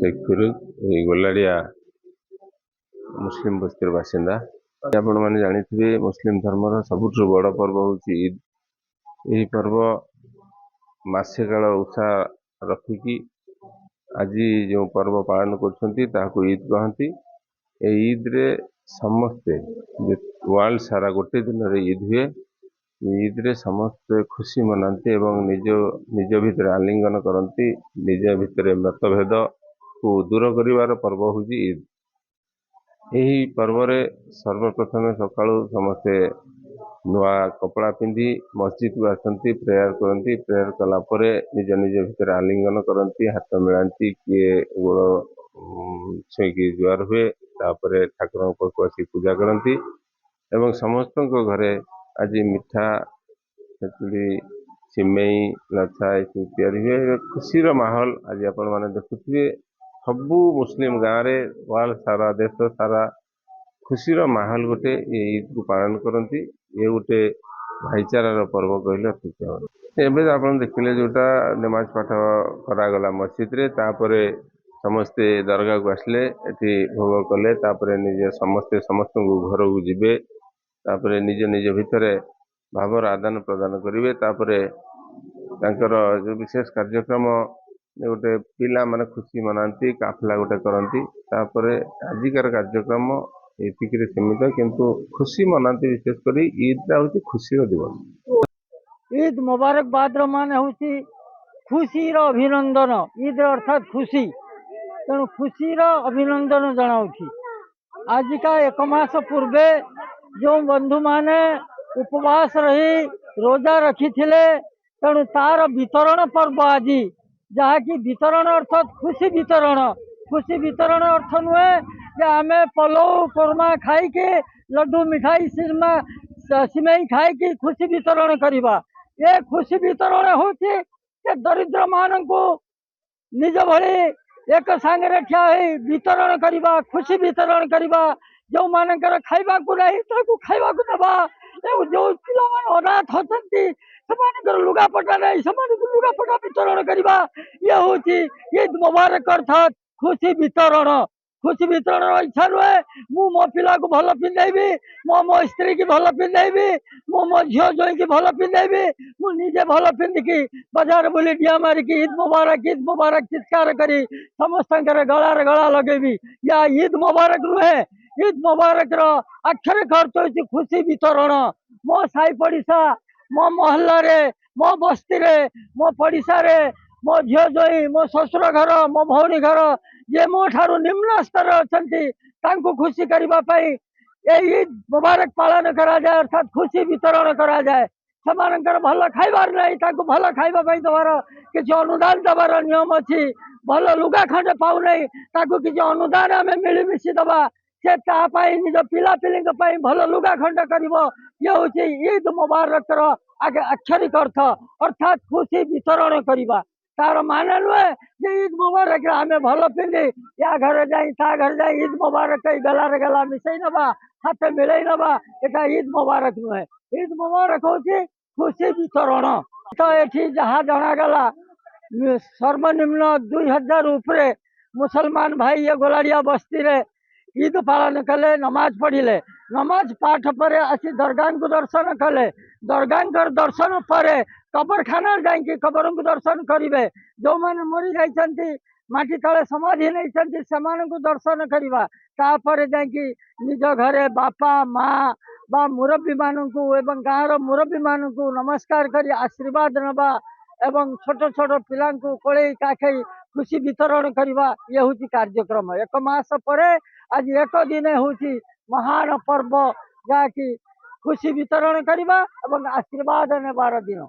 शेख फिरोज गोलाड़िया मुस्लिम बस्तिर बासिंदा। आपण मैंने जानी मुस्लिम धर्मर सबुठ बड़ पर्व हूँ ईद। यही पर्व मासे काल उत्साह रखिकी आज जो पर्व पालन कर ईद कहती। ईद रे समस्ते वर्ल्ड सारा गोटे दिन रे ईद हुए। ईद रे समस्ते खुशी मनाती एवं निज भितर आलिंगन करती। निज भितर मतभेद को दूर करिवार पर्व हूँ ईद। यही पर्व रे सर्वप्रथम सकाळु समस्ते नुआ कपड़ा पिंधि मस्जिद को आसती, प्रेयर करती। प्रेयर कला परे निज निज भितर आलिंगन करती, हाथ मिलांती, किए गोड़ छुईकी जुआर हुए। तापरे ठाकुर पाखु आसी पूजा करती एवं समस्त घरे आज मिठा खेचुड़ी सिमेई लच्छा तैयारी हुए। खुशी माहौल आज आपण मैंने देखुए सबू मुस्लिम गाँव रे वर्ल्ड सारा देश सारा खुशी माहौल गोटे ईद को पालन करती। ये गोटे भाईचारार पर्व कहले अत्युक्ति हे। एवं आप देखिले जोटा नमाज पाठ करागला मस्जिद रे, तापरे समस्ते दरगाह को आसले एटी भोग कले, तापरे निजे समस्ते समस्त घर को जीवे, तापरे निज निज भितर भावर आदान प्रदान करेंगे। तापरे तांकर जो विशेष कार्यक्रम गोटे पिला माने खुशी मनाती, काफला गोटे करती। तापरे आजिकार कार्यक्रम एतिक सीमित किंतु खुशी मनाती। विशेष कर ईद हूँ खुशी दिवस। ईद मुबारकबाद मान हूँ खुशी अभिनंदन। ईद अर्थात खुशी, तेणु खुशी अभिनंदन जनाऊँ। आजिका एक मास पूर्वे जो बंधु माने उपवास रही रोजा रखी थिले, तेणु तार वितरण पर्व आज, जहाँकि वितरण अर्थात खुशी वितरण। खुशी वितरण अर्थ नुहे जे आम पलौ कोरमा खाई के लड्डू मिठाई सिमेई खाई के खुशी वितरण करवा। ये खुशी वितरण हूँ दरिद्र मान को निज भली एक सांगे ठिया वितरण करवा, खुशी वितरण करवा। जो मानकर खाइबा को नहीं ताकू खाइबा को दबा। जो पिला मान अनाथ होती लुगापटा नहीं से लुगापटा वितरण करवा। ये हूँ ईद मुबारक अर्थात खुशी वितरण। खुशी वितरण इच्छा नुहे मु मो पिला को भल पिंधेबी, मो स्त्री की भल पिंधेबी, मो झील जोई की भल पिंधेबी, मुझे भल पिंधिकी बाजार बुली डिया मारिकी ईद मुबारक चित्कार करी समस्त गलार गला लगेबी। या ईद मुबारक नुहे, ईद मुबारक अक्षर अर्थ हो खुशी वितरण। मो साई पड़िशा, मो मोहल्ला रे, मो बस्ती रे, मो पड़िशा रे, मो झील जोई, मो ससुर घर, मो भौणी घर जे मो ठारू निम्न स्तर अच्छा खुशी करने ईद मुबारक पालन करा जाए, अर्थात खुशी वितरण करा जाए। से भल खाइबार नहीं भल खाइबा दबार किसी अनुदान दबार नियम अच्छी। भल लुगा खंडे पाऊ नहीं किसी अनुदान आम मिलमिशी दबा। से निज पिला पिली भल लुगा खंड कर। ये हूँ ईद मुबारक अक्षरिक अर्थ, अर्थात खुशी वितरण करवा। तार माने नुहे ईद मुबारक आम भल पिंधि या घर जाई ता घर जाई ईद मुबारक गलार गला मिसई नवा, हाथ मिलई नवा। एटा ईद मुबारक नुहे। ईद मुबारक हूँ खुशी वितरण। तो ये जहाँ जनागला सर्वनिम्न 2000 उपरे मुसलमान भाई ये गोलाड़िया बस्ती रे ईद पालन कले, नमाज पढ़िले। नमाज पाठ पर आसी दरगाह को दर्शन कले। दरगाह दर्शन पर कबरखाना जाकि कबर को दर्शन करेंगे। जो मैंने मरी जाती माटी तले समाधि नहीं से दर्शन करवा। तापर जाकि निज घरे बापा माँ बा मुरब्बी मानू एवं गाँव मुरब्बी मानू नमस्कार कर आशीर्वाद नवा एवं छोट छोट पिला कोले काखई खुशी वितरण करवा। ये हूँ कार्यक्रम। एक मास पर आज एक दिन हूँ महान पर्व, जहाँकि खुशी वितरण करवा एवं आशीर्वाद नेबार दिन।